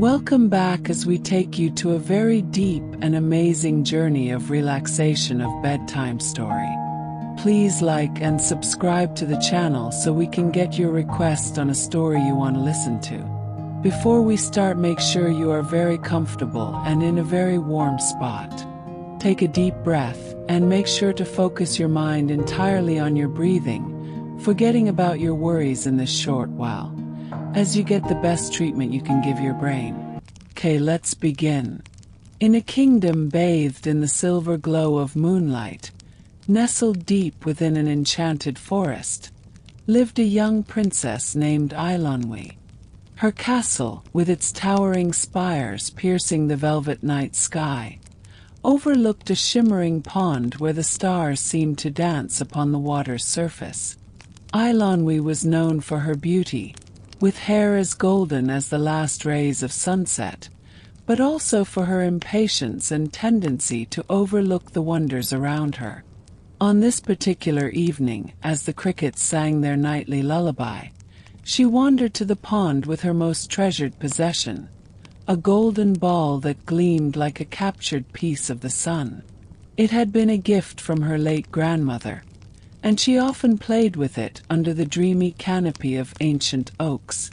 Welcome back as we take you to a very deep and amazing journey of relaxation of bedtime story. Please like and subscribe to the channel so we can get your request on a story you want to listen to. Before we start, make sure you are very comfortable and in a very warm spot. Take a deep breath and make sure to focus your mind entirely on your breathing, forgetting about your worries in this short while, as you get the best treatment you can give your brain. Okay, let's begin. In a kingdom bathed in the silver glow of moonlight, nestled deep within an enchanted forest, lived a young princess named Eilonwy. Her castle, with its towering spires piercing the velvet night sky, overlooked a shimmering pond where the stars seemed to dance upon the water's surface. Eilonwy was known for her beauty, with hair as golden as the last rays of sunset, but also for her impatience and tendency to overlook the wonders around her. On this particular evening, as the crickets sang their nightly lullaby, she wandered to the pond with her most treasured possession, a golden ball that gleamed like a captured piece of the sun. It had been a gift from her late grandmother, and she often played with it under the dreamy canopy of ancient oaks,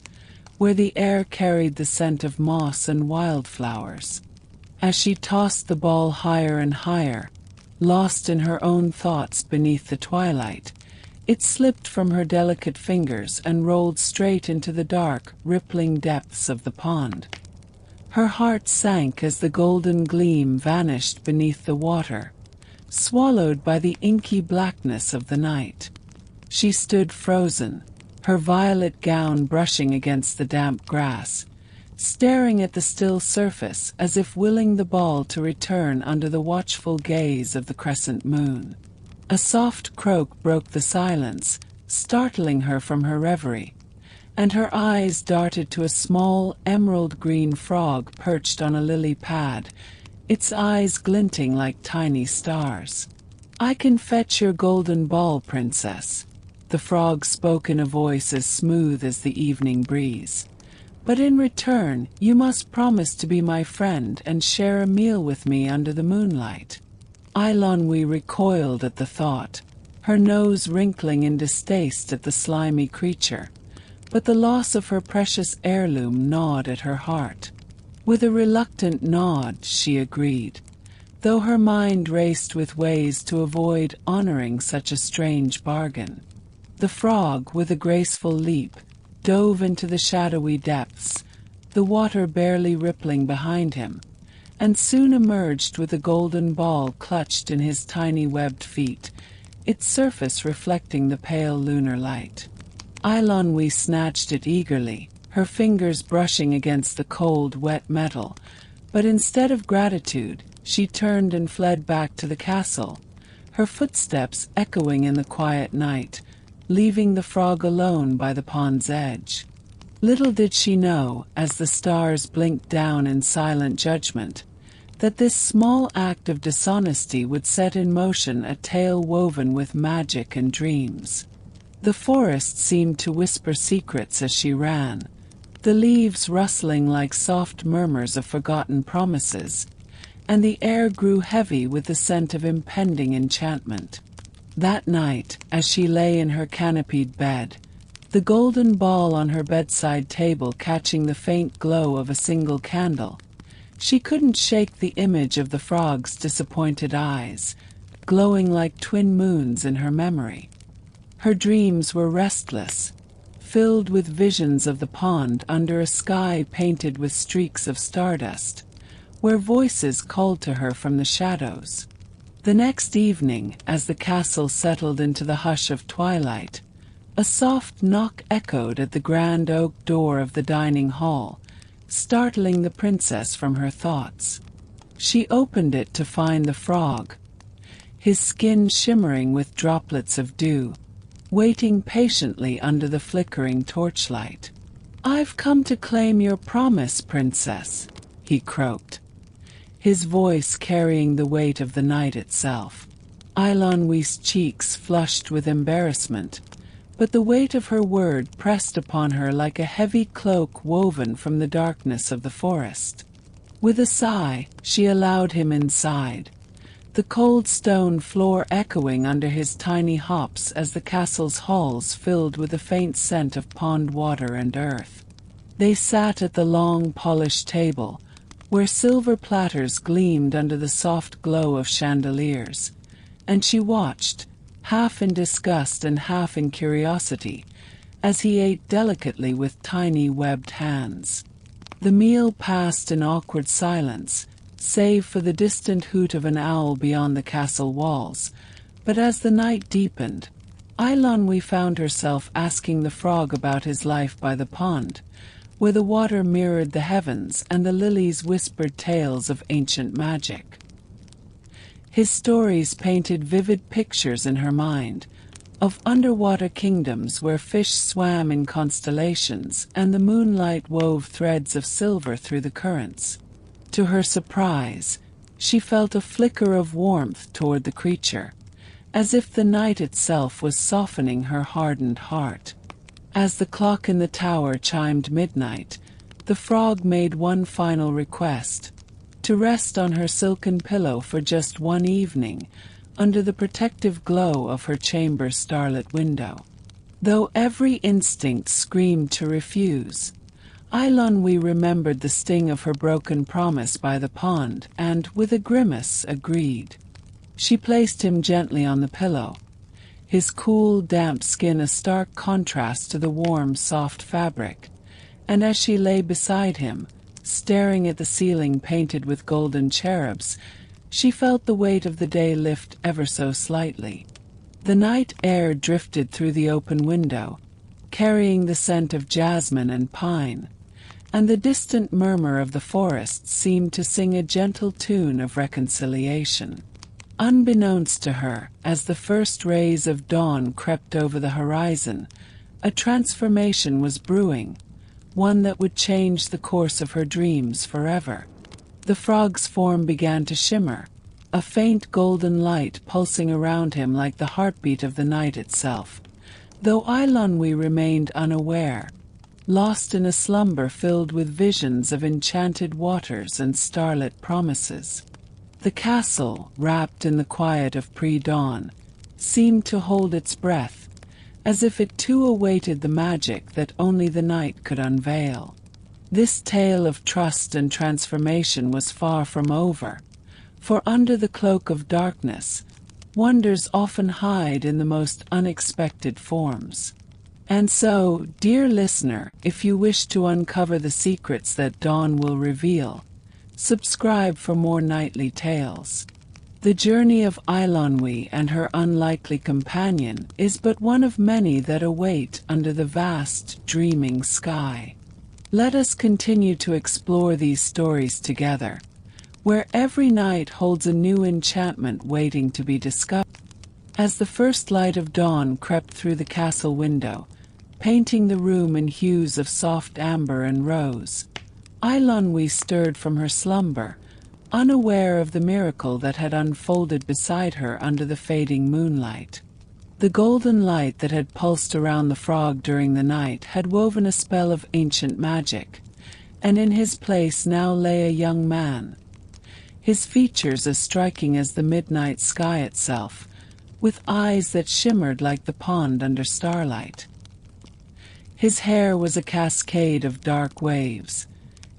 where the air carried the scent of moss and wildflowers. As she tossed the ball higher and higher, lost in her own thoughts beneath the twilight, it slipped from her delicate fingers and rolled straight into the dark, rippling depths of the pond. Her heart sank as the golden gleam vanished beneath the water, swallowed by the inky blackness of the night. She stood frozen, her violet gown brushing against the damp grass, staring at the still surface as if willing the ball to return under the watchful gaze of the crescent moon. A soft croak broke the silence, startling her from her reverie, and her eyes darted to a small emerald-green frog perched on a lily pad, its eyes glinting like tiny stars. "I can fetch your golden ball, princess," the frog spoke in a voice as smooth as the evening breeze. "But in return, you must promise to be my friend and share a meal with me under the moonlight." Eilonwy recoiled at the thought, her nose wrinkling in distaste at the slimy creature, but the loss of her precious heirloom gnawed at her heart. With a reluctant nod, she agreed, though her mind raced with ways to avoid honoring such a strange bargain. The frog, with a graceful leap, dove into the shadowy depths, the water barely rippling behind him, and soon emerged with a golden ball clutched in his tiny webbed feet, its surface reflecting the pale lunar light. Eilonwy snatched it eagerly, her fingers brushing against the cold, wet metal, but instead of gratitude, she turned and fled back to the castle, her footsteps echoing in the quiet night, leaving the frog alone by the pond's edge. Little did she know, as the stars blinked down in silent judgment, that this small act of dishonesty would set in motion a tale woven with magic and dreams. The forest seemed to whisper secrets as she ran, the leaves rustling like soft murmurs of forgotten promises, and the air grew heavy with the scent of impending enchantment. That night, as she lay in her canopied bed, the golden ball on her bedside table catching the faint glow of a single candle, she couldn't shake the image of the frog's disappointed eyes, glowing like twin moons in her memory. Her dreams were restless, filled with visions of the pond under a sky painted with streaks of stardust, where voices called to her from the shadows. The next evening, as the castle settled into the hush of twilight, a soft knock echoed at the grand oak door of the dining hall, startling the princess from her thoughts. She opened it to find the frog, his skin shimmering with droplets of dew, waiting patiently under the flickering torchlight. "I've come to claim your promise, princess," he croaked, his voice carrying the weight of the night itself. Eilonwy's cheeks flushed with embarrassment, but the weight of her word pressed upon her like a heavy cloak woven from the darkness of the forest. With a sigh, she allowed him inside, the cold stone floor echoing under his tiny hops as the castle's halls filled with a faint scent of pond water and earth. They sat at the long polished table, where silver platters gleamed under the soft glow of chandeliers, and she watched, half in disgust and half in curiosity, as he ate delicately with tiny webbed hands. The meal passed in awkward silence, save for the distant hoot of an owl beyond the castle walls, but as the night deepened, Eilonwy found herself asking the frog about his life by the pond, where the water mirrored the heavens and the lilies whispered tales of ancient magic. His stories painted vivid pictures in her mind, of underwater kingdoms where fish swam in constellations and the moonlight wove threads of silver through the currents. To her surprise, she felt a flicker of warmth toward the creature, as if the night itself was softening her hardened heart. As the clock in the tower chimed midnight, the frog made one final request: to rest on her silken pillow for just one evening, under the protective glow of her chamber's starlit window. Though every instinct screamed to refuse, Eilonwy remembered the sting of her broken promise by the pond and, with a grimace, agreed. She placed him gently on the pillow, his cool, damp skin a stark contrast to the warm, soft fabric, and as she lay beside him, staring at the ceiling painted with golden cherubs, she felt the weight of the day lift ever so slightly. The night air drifted through the open window, carrying the scent of jasmine and pine, and the distant murmur of the forest seemed to sing a gentle tune of reconciliation. Unbeknownst to her, as the first rays of dawn crept over the horizon, a transformation was brewing, one that would change the course of her dreams forever. The frog's form began to shimmer, a faint golden light pulsing around him like the heartbeat of the night itself, though Eilonwy remained unaware, lost in a slumber filled with visions of enchanted waters and starlit promises. The castle, wrapped in the quiet of pre-dawn, seemed to hold its breath, as if it too awaited the magic that only the night could unveil. This tale of trust and transformation was far from over, for under the cloak of darkness, wonders often hide in the most unexpected forms. And so, dear listener, if you wish to uncover the secrets that dawn will reveal, subscribe for more nightly tales. The journey of Eilonwy and her unlikely companion is but one of many that await under the vast, dreaming sky. Let us continue to explore these stories together, where every night holds a new enchantment waiting to be discovered. As the first light of dawn crept through the castle window, painting the room in hues of soft amber and rose, Eilonwy stirred from her slumber, unaware of the miracle that had unfolded beside her under the fading moonlight. The golden light that had pulsed around the frog during the night had woven a spell of ancient magic, and in his place now lay a young man, his features as striking as the midnight sky itself, with eyes that shimmered like the pond under starlight. His hair was a cascade of dark waves,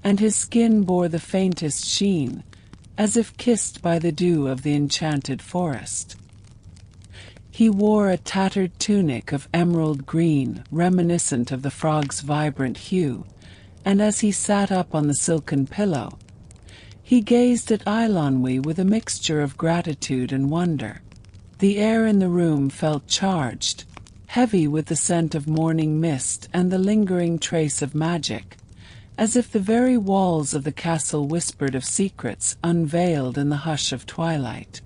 and his skin bore the faintest sheen, as if kissed by the dew of the enchanted forest. He wore a tattered tunic of emerald green, reminiscent of the frog's vibrant hue, and as he sat up on the silken pillow, he gazed at Eilonwy with a mixture of gratitude and wonder. The air in the room felt charged, heavy with the scent of morning mist and the lingering trace of magic, as if the very walls of the castle whispered of secrets unveiled in the hush of twilight.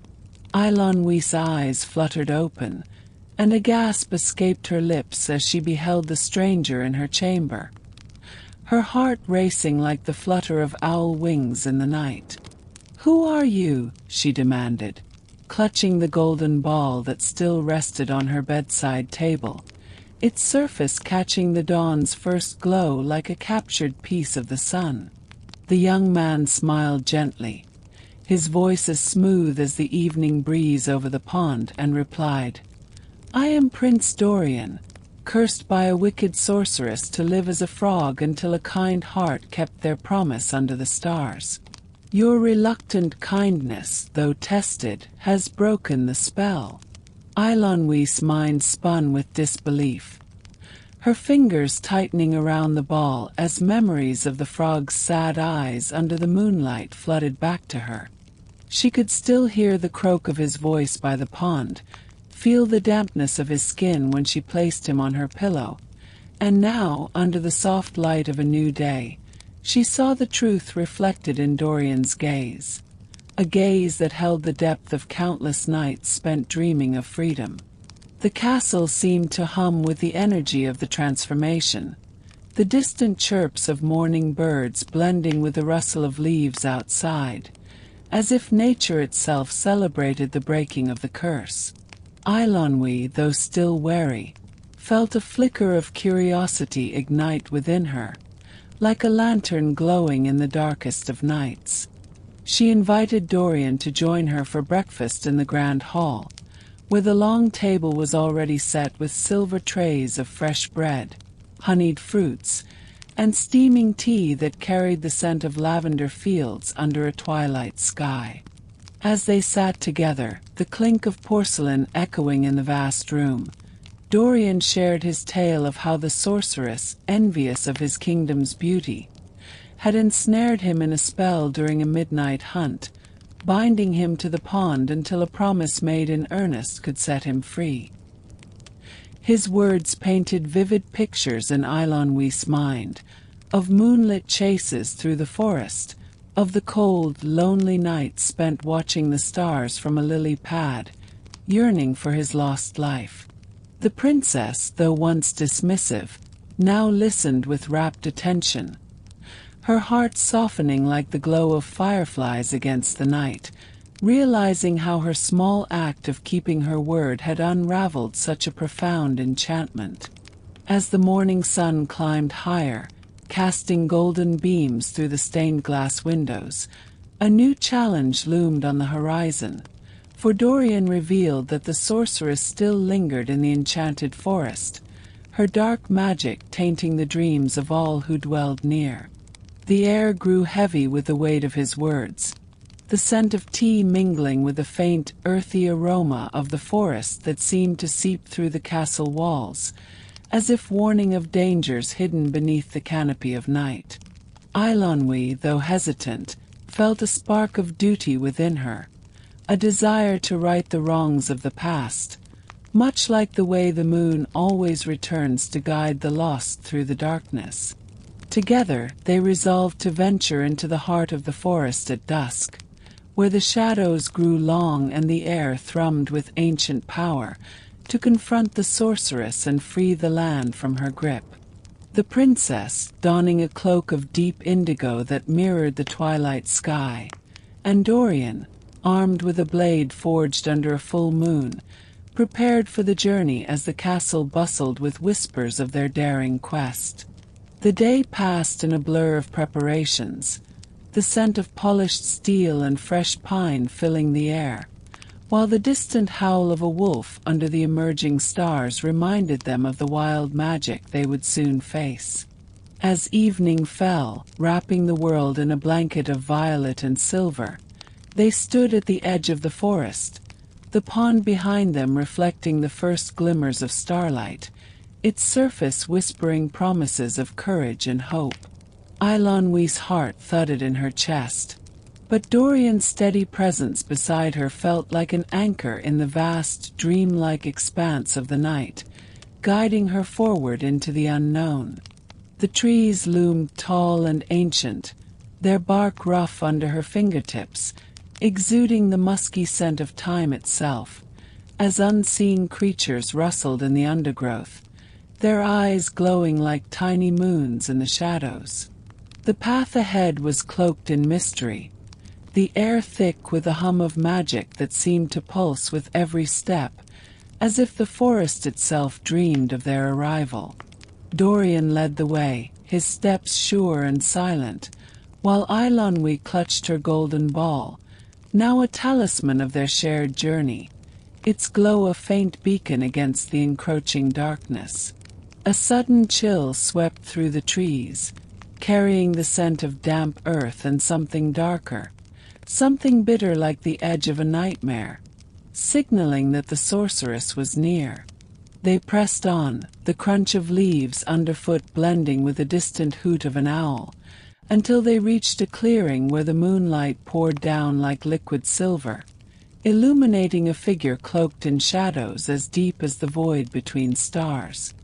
Eilonwy's eyes fluttered open, and a gasp escaped her lips as she beheld the stranger in her chamber, her heart racing like the flutter of owl wings in the night. "Who are you?" she demanded, clutching the golden ball that still rested on her bedside table, its surface catching the dawn's first glow like a captured piece of the sun. The young man smiled gently, his voice as smooth as the evening breeze over the pond, and replied, "I am Prince Dorian, cursed by a wicked sorceress to live as a frog until a kind heart kept their promise under the stars. Your reluctant kindness, though tested, has broken the spell." Eilonwe's mind spun with disbelief, her fingers tightening around the ball as memories of the frog's sad eyes under the moonlight flooded back to her. She could still hear the croak of his voice by the pond, feel the dampness of his skin when she placed him on her pillow, and now, under the soft light of a new day, she saw the truth reflected in Dorian's gaze. A gaze that held the depth of countless nights spent dreaming of freedom. The castle seemed to hum with the energy of the transformation, the distant chirps of morning birds blending with the rustle of leaves outside, as if nature itself celebrated the breaking of the curse. Eilonwe, though still wary, felt a flicker of curiosity ignite within her, like a lantern glowing in the darkest of nights. She invited Dorian to join her for breakfast in the grand hall, where the long table was already set with silver trays of fresh bread, honeyed fruits, and steaming tea that carried the scent of lavender fields under a twilight sky. As they sat together, the clink of porcelain echoing in the vast room, Dorian shared his tale of how the sorceress, envious of his kingdom's beauty, had ensnared him in a spell during a midnight hunt, binding him to the pond until a promise made in earnest could set him free. His words painted vivid pictures in Eilonwe's mind, of moonlit chases through the forest, of the cold, lonely nights spent watching the stars from a lily pad, yearning for his lost life. The princess, though once dismissive, now listened with rapt attention, her heart softening like the glow of fireflies against the night, realizing how her small act of keeping her word had unraveled such a profound enchantment. As the morning sun climbed higher, casting golden beams through the stained glass windows, a new challenge loomed on the horizon, for Dorian revealed that the sorceress still lingered in the enchanted forest, her dark magic tainting the dreams of all who dwelled near. The air grew heavy with the weight of his words, the scent of tea mingling with the faint, earthy aroma of the forest that seemed to seep through the castle walls, as if warning of dangers hidden beneath the canopy of night. Eilonwe, though hesitant, felt a spark of duty within her, a desire to right the wrongs of the past, much like the way the moon always returns to guide the lost through the darkness. Together, they resolved to venture into the heart of the forest at dusk, where the shadows grew long and the air thrummed with ancient power, to confront the sorceress and free the land from her grip. The princess, donning a cloak of deep indigo that mirrored the twilight sky, and Dorian, armed with a blade forged under a full moon, prepared for the journey as the castle bustled with whispers of their daring quest. The day passed in a blur of preparations, the scent of polished steel and fresh pine filling the air, while the distant howl of a wolf under the emerging stars reminded them of the wild magic they would soon face. As evening fell, wrapping the world in a blanket of violet and silver, they stood at the edge of the forest, the pond behind them reflecting the first glimmers of starlight, its surface whispering promises of courage and hope. Eilonwe's heart thudded in her chest, but Dorian's steady presence beside her felt like an anchor in the vast, dreamlike expanse of the night, guiding her forward into the unknown. The trees loomed tall and ancient, their bark rough under her fingertips, exuding the musky scent of time itself, as unseen creatures rustled in the undergrowth, their eyes glowing like tiny moons in the shadows. The path ahead was cloaked in mystery, the air thick with a hum of magic that seemed to pulse with every step, as if the forest itself dreamed of their arrival. Dorian led the way, his steps sure and silent, while Eilonwy clutched her golden ball, now a talisman of their shared journey, its glow a faint beacon against the encroaching darkness. A sudden chill swept through the trees, carrying the scent of damp earth and something darker, something bitter like the edge of a nightmare, signaling that the sorceress was near. They pressed on, the crunch of leaves underfoot blending with the distant hoot of an owl, until they reached a clearing where the moonlight poured down like liquid silver, illuminating a figure cloaked in shadows as deep as the void between stars.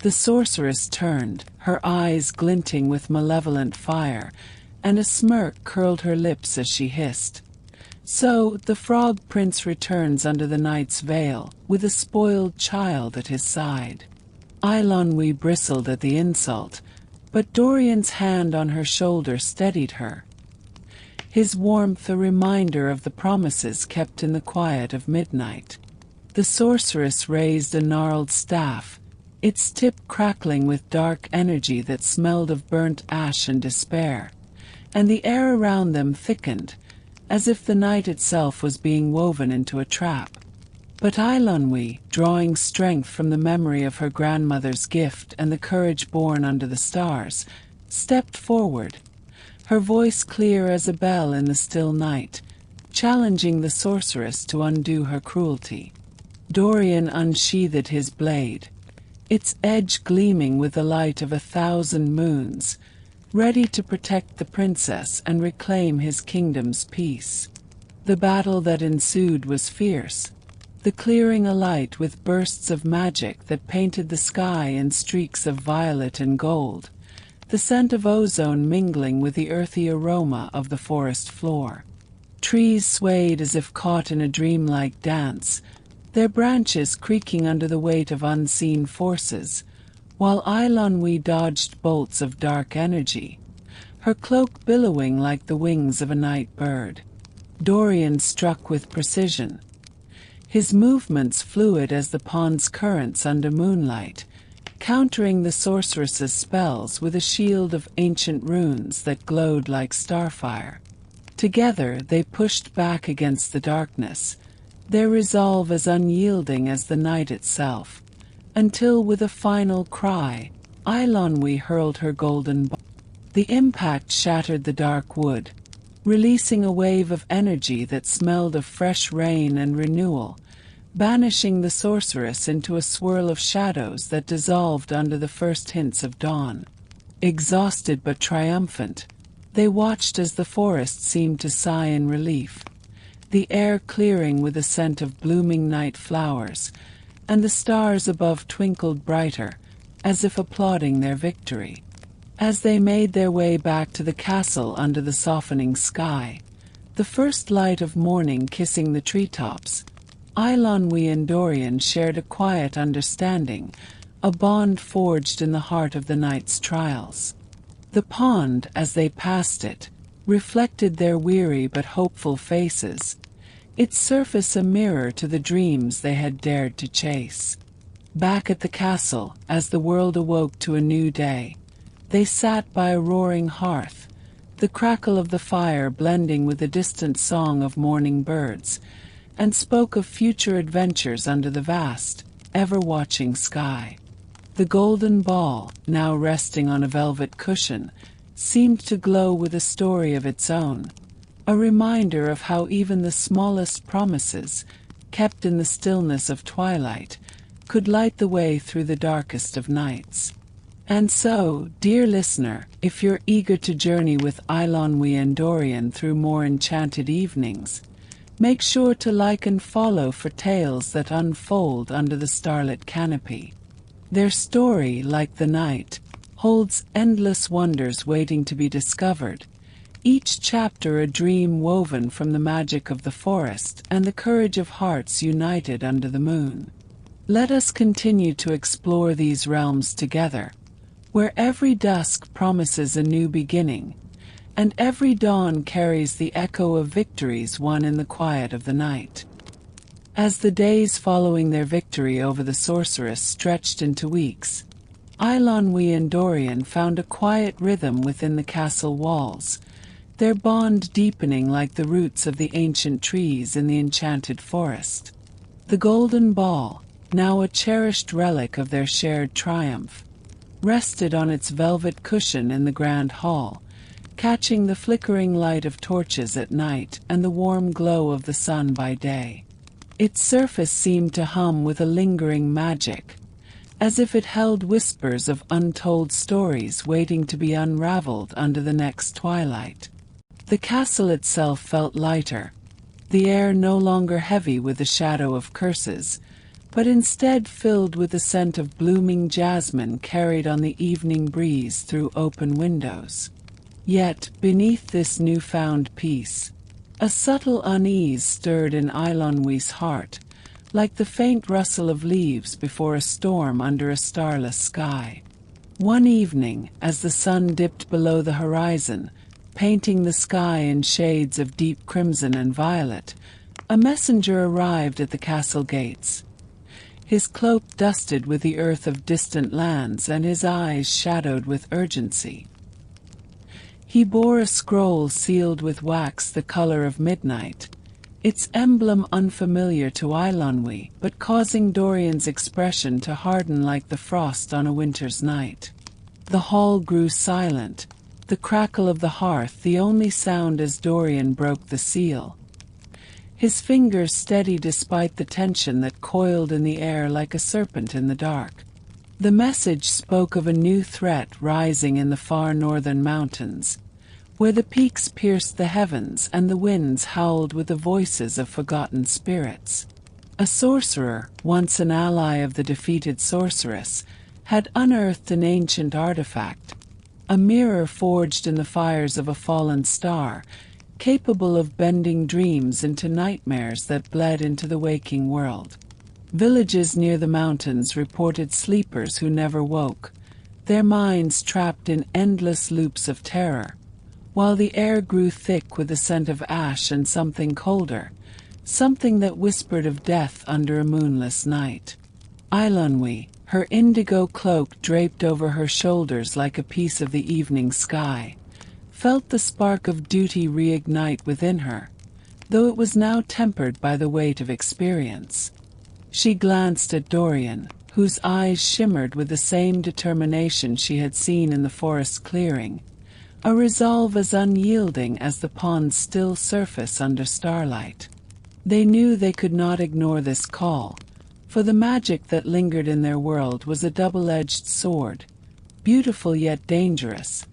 The sorceress turned, her eyes glinting with malevolent fire, and a smirk curled her lips as she hissed. So, the frog prince returns under the night's veil, with a spoiled child at his side. Eilonwy bristled at the insult, but Dorian's hand on her shoulder steadied her, his warmth a reminder of the promises kept in the quiet of midnight. The sorceress raised a gnarled staff, its tip crackling with dark energy that smelled of burnt ash and despair, and the air around them thickened, as if the night itself was being woven into a trap. But Eilonwy, drawing strength from the memory of her grandmother's gift and the courage born under the stars, stepped forward, her voice clear as a bell in the still night, challenging the sorceress to undo her cruelty. Dorian unsheathed his blade, its edge gleaming with the light of 1,000 moons, ready to protect the princess and reclaim his kingdom's peace. The battle that ensued was fierce, the clearing alight with bursts of magic that painted the sky in streaks of violet and gold, the scent of ozone mingling with the earthy aroma of the forest floor. Trees swayed as if caught in a dreamlike dance, their branches creaking under the weight of unseen forces, while Eilonwy dodged bolts of dark energy, her cloak billowing like the wings of a night bird. Dorian struck with precision, his movements fluid as the pond's currents under moonlight, countering the sorceress's spells with a shield of ancient runes that glowed like starfire. Together they pushed back against the darkness, their resolve as unyielding as the night itself, until with a final cry, Eilonwy hurled her golden ball. The impact shattered the dark wood, releasing a wave of energy that smelled of fresh rain and renewal, banishing the sorceress into a swirl of shadows that dissolved under the first hints of dawn. Exhausted but triumphant, they watched as the forest seemed to sigh in relief, the air clearing with a scent of blooming night flowers, and the stars above twinkled brighter, as if applauding their victory. As they made their way back to the castle under the softening sky, the first light of morning kissing the treetops, Eilonwy and Dorian shared a quiet understanding, a bond forged in the heart of the night's trials. The pond, as they passed it, reflected their weary but hopeful faces, its surface a mirror to the dreams they had dared to chase. Back at the castle, as the world awoke to a new day, they sat by a roaring hearth, the crackle of the fire blending with the distant song of morning birds, and spoke of future adventures under the vast, ever-watching sky. The golden ball, now resting on a velvet cushion, seemed to glow with a story of its own, a reminder of how even the smallest promises, kept in the stillness of twilight, could light the way through the darkest of nights. And so, dear listener, if you're eager to journey with Eilonwy and Dorian through more enchanted evenings, make sure to like and follow for tales that unfold under the starlit canopy. Their story, like the night, holds endless wonders waiting to be discovered, each chapter a dream woven from the magic of the forest and the courage of hearts united under the moon. Let us continue to explore these realms together, where every dusk promises a new beginning, and every dawn carries the echo of victories won in the quiet of the night. As the days following their victory over the sorceress stretched into weeks, Eilonwy and Dorian found a quiet rhythm within the castle walls, their bond deepening like the roots of the ancient trees in the enchanted forest. The golden ball, now a cherished relic of their shared triumph, rested on its velvet cushion in the grand hall, catching the flickering light of torches at night and the warm glow of the sun by day. Its surface seemed to hum with a lingering magic, as if it held whispers of untold stories waiting to be unraveled under the next twilight. The castle itself felt lighter, the air no longer heavy with the shadow of curses, but instead filled with the scent of blooming jasmine carried on the evening breeze through open windows. Yet, beneath this newfound peace, a subtle unease stirred in Eilonwy's heart, like the faint rustle of leaves before a storm under a starless sky. One evening, as the sun dipped below the horizon, painting the sky in shades of deep crimson and violet, a messenger arrived at the castle gates. His cloak dusted with the earth of distant lands and his eyes shadowed with urgency. He bore a scroll sealed with wax the color of midnight, its emblem unfamiliar to Eilonwy, but causing Dorian's expression to harden like the frost on a winter's night. The hall grew silent, the crackle of the hearth the only sound as Dorian broke the seal. His fingers steady despite the tension that coiled in the air like a serpent in the dark. The message spoke of a new threat rising in the far northern mountains, where the peaks pierced the heavens and the winds howled with the voices of forgotten spirits. A sorcerer, once an ally of the defeated sorceress, had unearthed an ancient artifact, a mirror forged in the fires of a fallen star, capable of bending dreams into nightmares that bled into the waking world. Villages near the mountains reported sleepers who never woke, their minds trapped in endless loops of terror, while the air grew thick with the scent of ash and something colder, something that whispered of death under a moonless night. Eilonwy, her indigo cloak draped over her shoulders like a piece of the evening sky, felt the spark of duty reignite within her, though it was now tempered by the weight of experience. She glanced at Dorian, whose eyes shimmered with the same determination she had seen in the forest clearing, a resolve as unyielding as the pond's still surface under starlight. They knew they could not ignore this call, for the magic that lingered in their world was a double-edged sword, beautiful yet dangerous,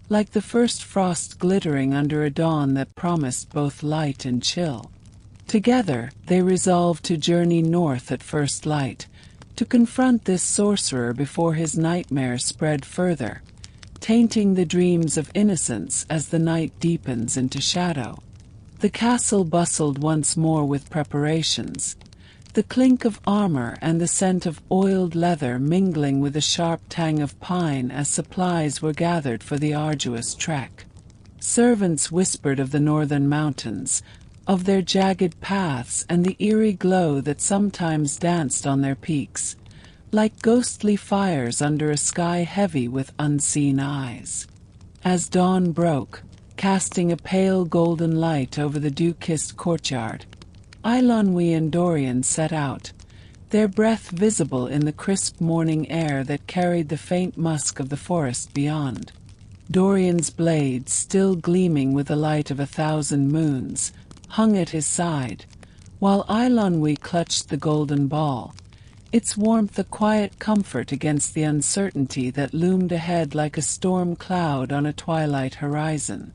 like the first frost glittering under a dawn that promised both light and chill. Together, they resolved to journey north at first light, to confront this sorcerer before his nightmares spread further, tainting the dreams of innocence as the night deepens into shadow. The castle bustled once more with preparations, the clink of armor and the scent of oiled leather mingling with the sharp tang of pine as supplies were gathered for the arduous trek. Servants whispered of the northern mountains, of their jagged paths and the eerie glow that sometimes danced on their peaks, like ghostly fires under a sky heavy with unseen eyes. As dawn broke, casting a pale golden light over the dew-kissed courtyard, Eilonwy and Dorian set out, their breath visible in the crisp morning air that carried the faint musk of the forest beyond. Dorian's blade, still gleaming with the light of 1,000 moons, hung at his side, while Eilonwy clutched the golden ball, its warmth a quiet comfort against the uncertainty that loomed ahead like a storm cloud on a twilight horizon.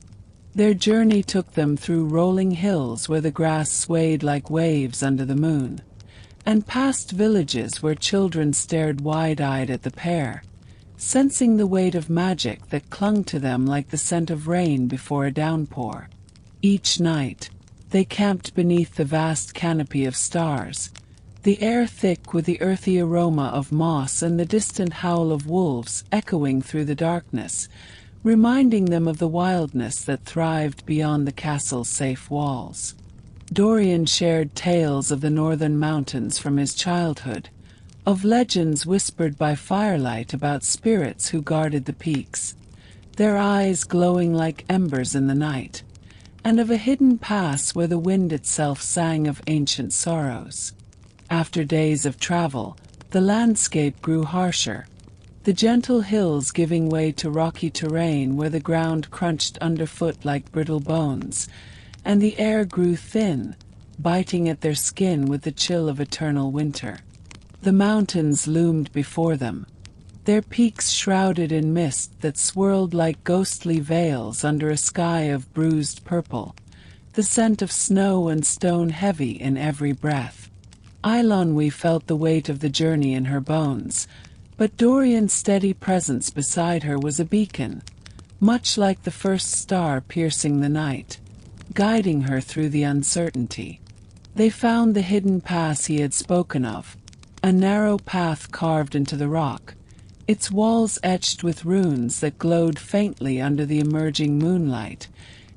Their journey took them through rolling hills where the grass swayed like waves under the moon, and past villages where children stared wide-eyed at the pair, sensing the weight of magic that clung to them like the scent of rain before a downpour. Each night, they camped beneath the vast canopy of stars, the air thick with the earthy aroma of moss and the distant howl of wolves echoing through the darkness, reminding them of the wildness that thrived beyond the castle's safe walls. Dorian shared tales of the northern mountains from his childhood, of legends whispered by firelight about spirits who guarded the peaks, their eyes glowing like embers in the night, and of a hidden pass where the wind itself sang of ancient sorrows. After days of travel, the landscape grew harsher, the gentle hills giving way to rocky terrain where the ground crunched underfoot like brittle bones, and the air grew thin, biting at their skin with the chill of eternal winter. The mountains loomed before them, their peaks shrouded in mist that swirled like ghostly veils under a sky of bruised purple, the scent of snow and stone heavy in every breath. Eilonwy felt the weight of the journey in her bones, but Dorian's steady presence beside her was a beacon, much like the first star piercing the night, guiding her through the uncertainty. They found the hidden pass he had spoken of, a narrow path carved into the rock, its walls etched with runes that glowed faintly under the emerging moonlight,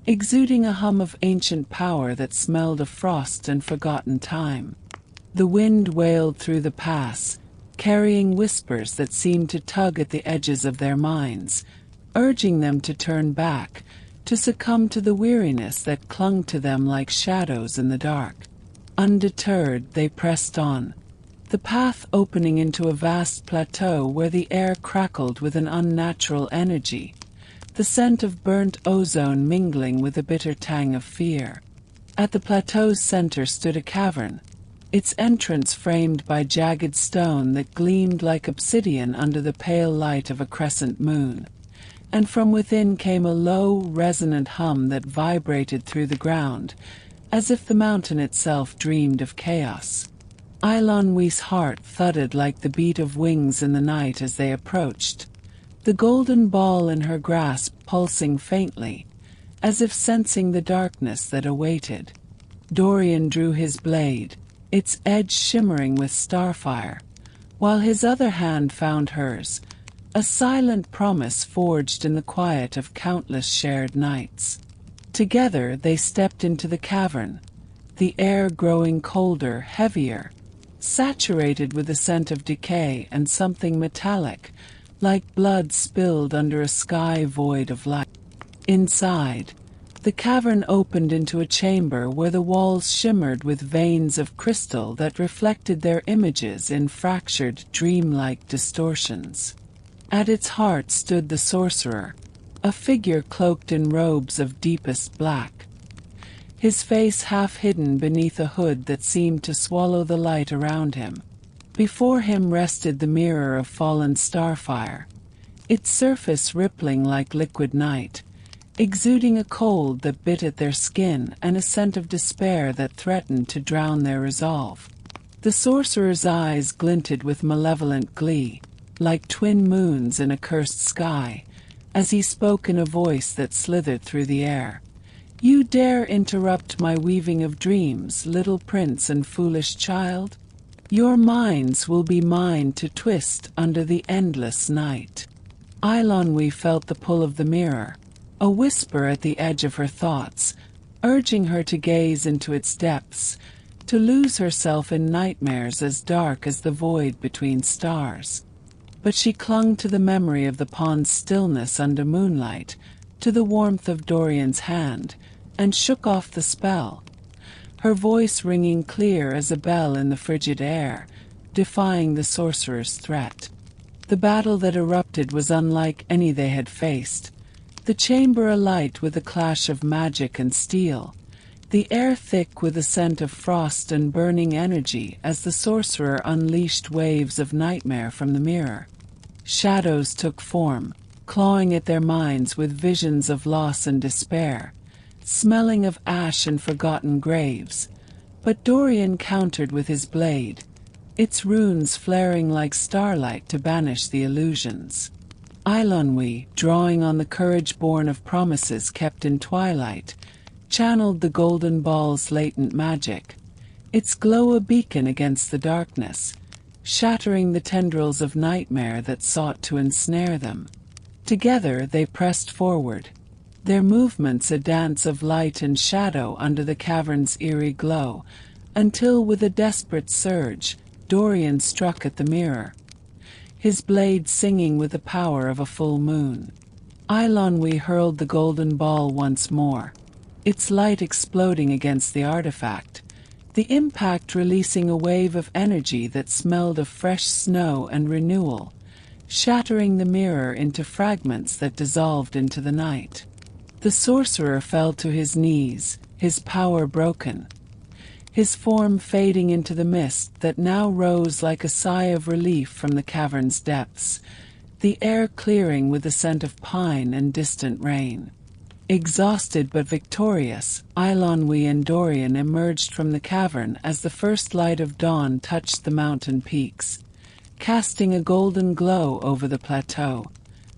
exuding a hum of ancient power that smelled of frost and forgotten time. The wind wailed through the pass, carrying whispers that seemed to tug at the edges of their minds, urging them to turn back, to succumb to the weariness that clung to them like shadows in the dark. Undeterred, they pressed on, the path opening into a vast plateau where the air crackled with an unnatural energy, the scent of burnt ozone mingling with the bitter tang of fear. At the plateau's center stood a cavern, its entrance framed by jagged stone that gleamed like obsidian under the pale light of a crescent moon, and from within came a low, resonant hum that vibrated through the ground, as if the mountain itself dreamed of chaos. Eilonwy's heart thudded like the beat of wings in the night as they approached, the golden ball in her grasp pulsing faintly, as if sensing the darkness that awaited. Dorian drew his blade, its edge shimmering with starfire, while his other hand found hers, a silent promise forged in the quiet of countless shared nights. Together they stepped into the cavern, the air growing colder, heavier, saturated with the scent of decay and something metallic, like blood spilled under a sky void of light. Inside, the cavern opened into a chamber where the walls shimmered with veins of crystal that reflected their images in fractured, dreamlike distortions. At its heart stood the sorcerer, a figure cloaked in robes of deepest black, his face half hidden beneath a hood that seemed to swallow the light around him. Before him rested the mirror of fallen starfire, its surface rippling like liquid night, exuding a cold that bit at their skin and a scent of despair that threatened to drown their resolve. The sorcerer's eyes glinted with malevolent glee, like twin moons in a cursed sky, as he spoke in a voice that slithered through the air. "You dare interrupt my weaving of dreams, little prince and foolish child? Your minds will be mine to twist under the endless night." Eilonwy felt the pull of the mirror, a whisper at the edge of her thoughts, urging her to gaze into its depths, to lose herself in nightmares as dark as the void between stars. But she clung to the memory of the pond's stillness under moonlight, to the warmth of Dorian's hand, and shook off the spell, her voice ringing clear as a bell in the frigid air, defying the sorcerer's threat. The battle that erupted was unlike any they had faced, the chamber alight with a clash of magic and steel, the air thick with a scent of frost and burning energy as the sorcerer unleashed waves of nightmare from the mirror. Shadows took form, clawing at their minds with visions of loss and despair, smelling of ash and forgotten graves. But Dorian countered with his blade, its runes flaring like starlight to banish the illusions. Eilonwy, drawing on the courage born of promises kept in twilight, channeled the golden ball's latent magic, its glow a beacon against the darkness, shattering the tendrils of nightmare that sought to ensnare them. Together they pressed forward, their movements a dance of light and shadow under the cavern's eerie glow, until with a desperate surge, Dorian struck at the mirror, his blade singing with the power of a full moon. Eilonwy hurled the golden ball once more, its light exploding against the artifact, the impact releasing a wave of energy that smelled of fresh snow and renewal, shattering the mirror into fragments that dissolved into the night. The sorcerer fell to his knees, his power broken, his form fading into the mist that now rose like a sigh of relief from the cavern's depths, the air clearing with the scent of pine and distant rain. Exhausted but victorious, Eilonwy and Dorian emerged from the cavern as the first light of dawn touched the mountain peaks, casting a golden glow over the plateau,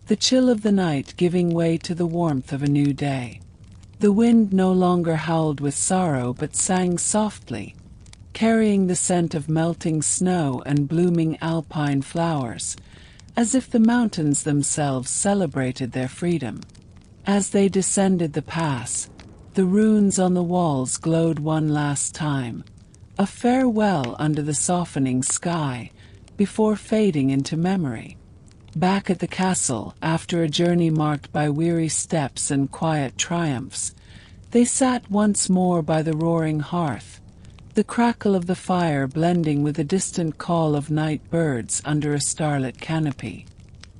the chill of the night giving way to the warmth of a new day. The wind no longer howled with sorrow but sang softly, carrying the scent of melting snow and blooming alpine flowers, as if the mountains themselves celebrated their freedom. As they descended the pass, the runes on the walls glowed one last time, a farewell under the softening sky, before fading into memory. Back at the castle, after a journey marked by weary steps and quiet triumphs, they sat once more by the roaring hearth, the crackle of the fire blending with the distant call of night birds under a starlit canopy.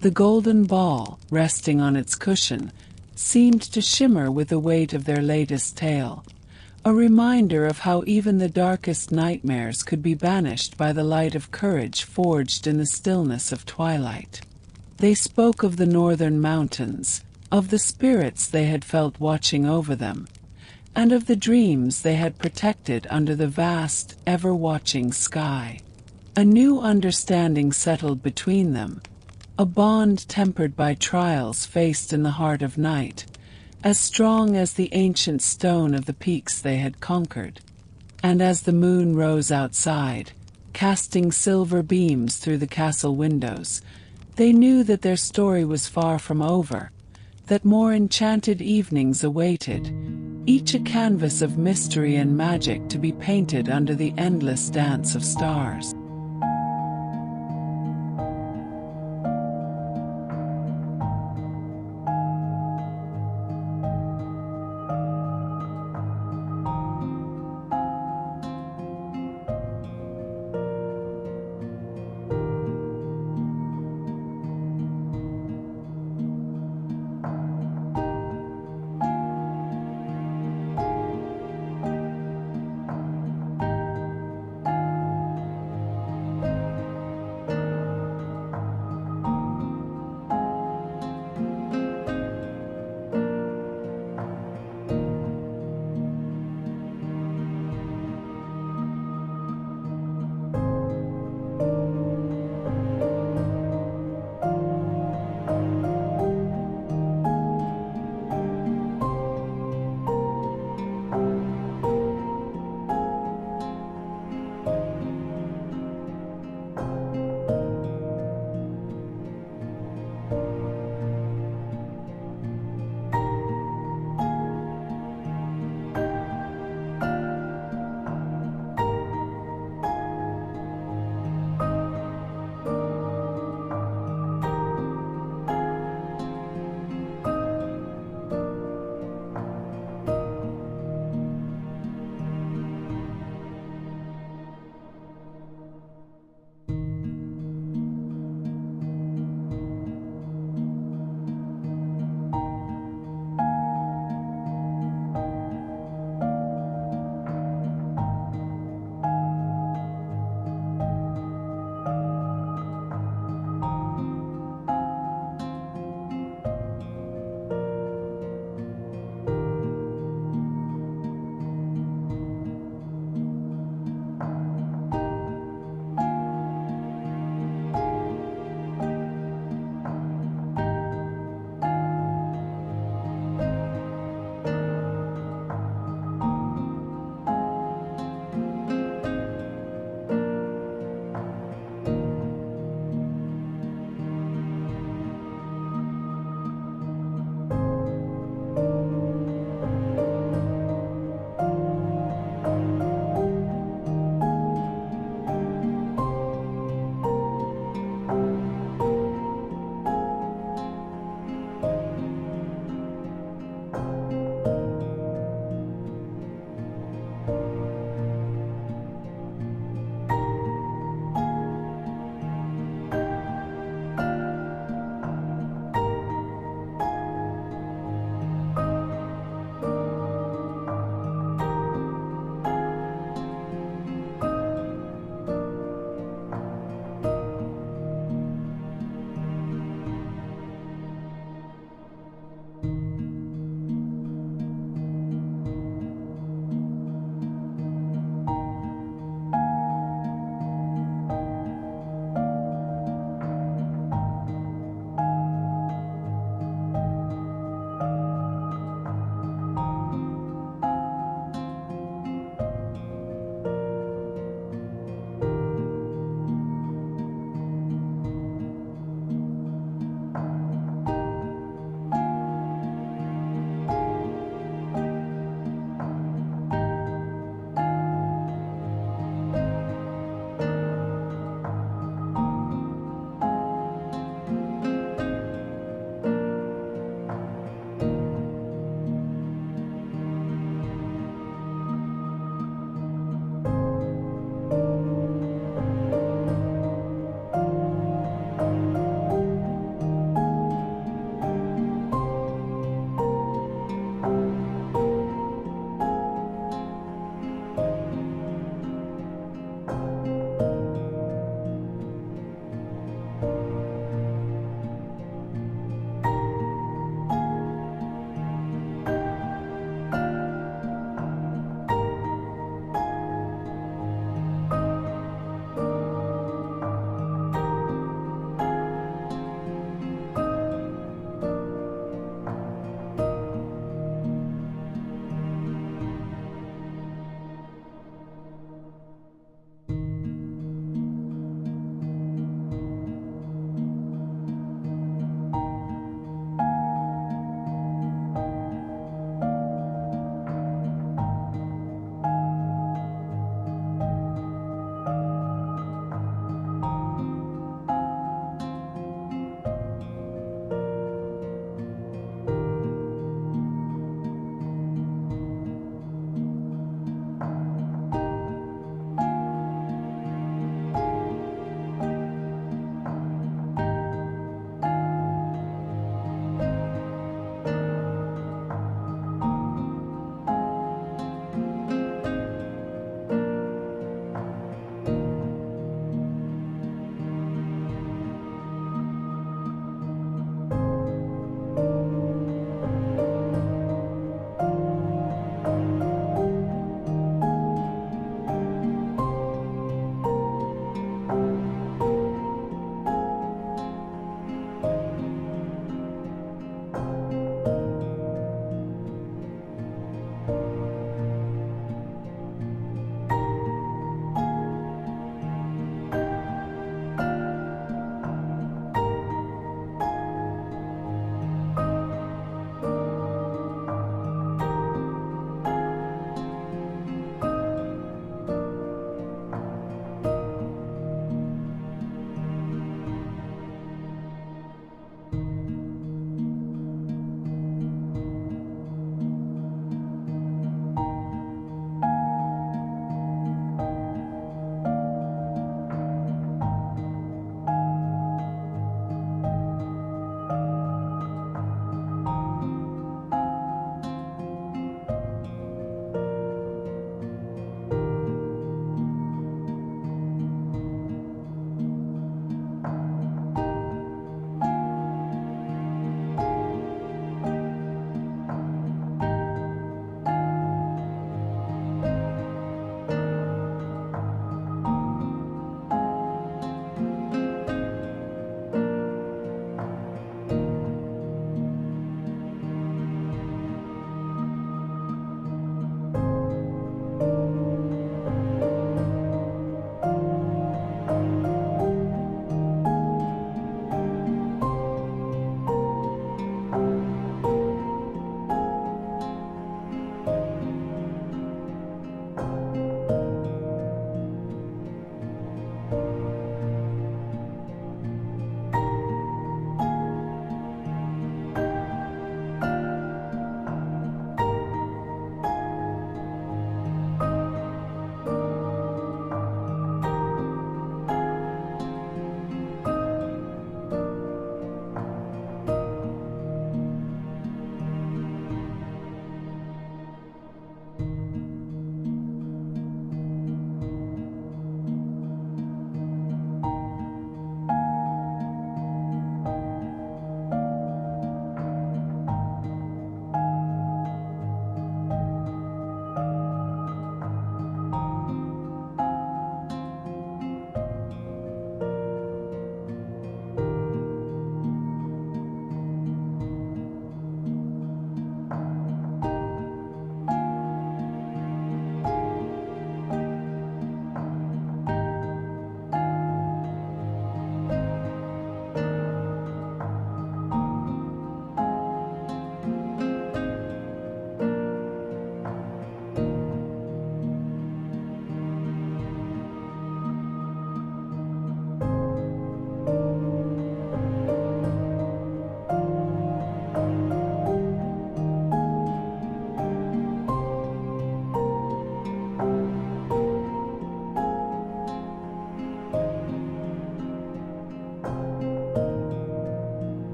The golden ball, resting on its cushion, seemed to shimmer with the weight of their latest tale, a reminder of how even the darkest nightmares could be banished by the light of courage forged in the stillness of twilight. They spoke of the northern mountains, of the spirits they had felt watching over them, and of the dreams they had protected under the vast, ever-watching sky. A new understanding settled between them, a bond tempered by trials faced in the heart of night, as strong as the ancient stone of the peaks they had conquered. And as the moon rose outside, casting silver beams through the castle windows, they knew that their story was far from over, that more enchanted evenings awaited, each a canvas of mystery and magic to be painted under the endless dance of stars.